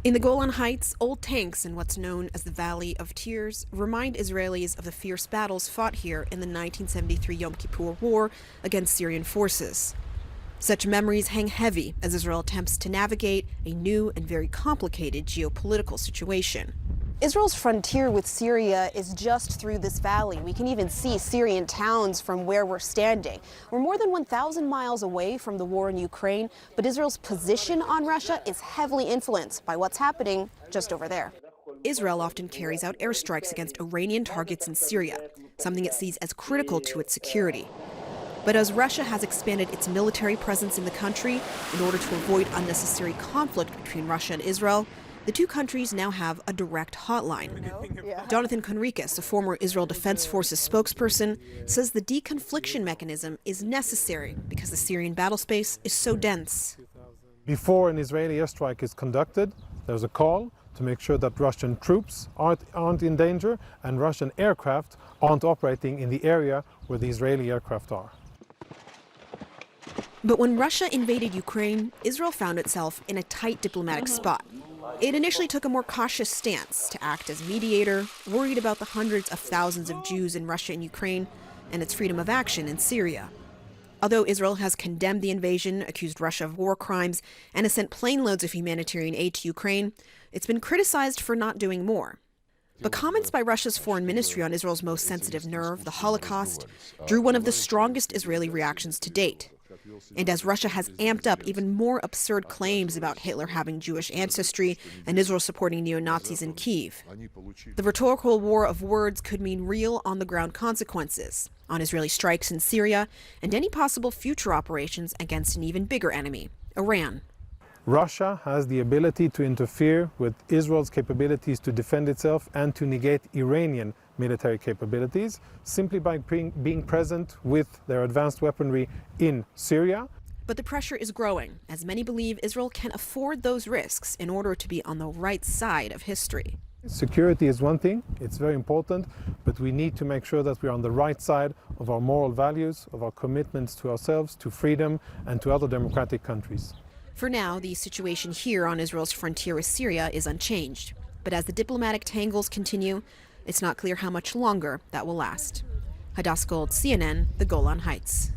In the Golan Heights, old tanks in what's known as the Valley of Tears remind Israelis of the fierce battles fought here in the 1973 Yom Kippur War against Syrian forces. Such memories hang heavy as Israel attempts to navigate a new and very complicated geopolitical situation. Israel's frontier with Syria is just through this valley. We can even see Syrian towns from where we're standing. We're more than 1,000 miles away from the war in Ukraine, but Israel's position on Russia is heavily influenced by what's happening just over there. Israel often carries out airstrikes against Iranian targets in Syria, something it sees as critical to its security. But as Russia has expanded its military presence in the country in order to avoid unnecessary conflict between Russia and Israel, the two countries now have a direct hotline. Jonathan Conricus, a former Israel Defense Forces spokesperson, says the deconfliction mechanism is necessary because the Syrian battle space is so dense. Before an Israeli airstrike is conducted, there's a call to make sure that Russian troops aren't in danger and Russian aircraft aren't operating in the area where the Israeli aircraft are. But when Russia invaded Ukraine, Israel found itself in a tight diplomatic spot. It initially took a more cautious stance to act as mediator, worried about the hundreds of thousands of Jews in Russia and Ukraine and its freedom of action in Syria. Although Israel has condemned the invasion, accused Russia of war crimes, and has sent plane loads of humanitarian aid to Ukraine, it's been criticized for not doing more. But comments by Russia's foreign ministry on Israel's most sensitive nerve, the Holocaust, drew one of the strongest Israeli reactions to date. And as Russia has amped up even more absurd claims about Hitler having Jewish ancestry and Israel supporting neo-Nazis in Kyiv, the rhetorical war of words could mean real on-the-ground consequences on Israeli strikes in Syria and any possible future operations against an even bigger enemy, Iran. Russia has the ability to interfere with Israel's capabilities to defend itself and to negate Iranian military capabilities simply by being present with their advanced weaponry in Syria. But the pressure is growing, as many believe Israel can afford those risks in order to be on the right side of history. Security is one thing, it's very important, but we need to make sure that we're on the right side of our moral values, of our commitments to ourselves, to freedom, and to other democratic countries. For now, the situation here on Israel's frontier with Syria is unchanged. But as the diplomatic tangles continue, it's not clear how much longer that will last. Hadass Gold, CNN, the Golan Heights.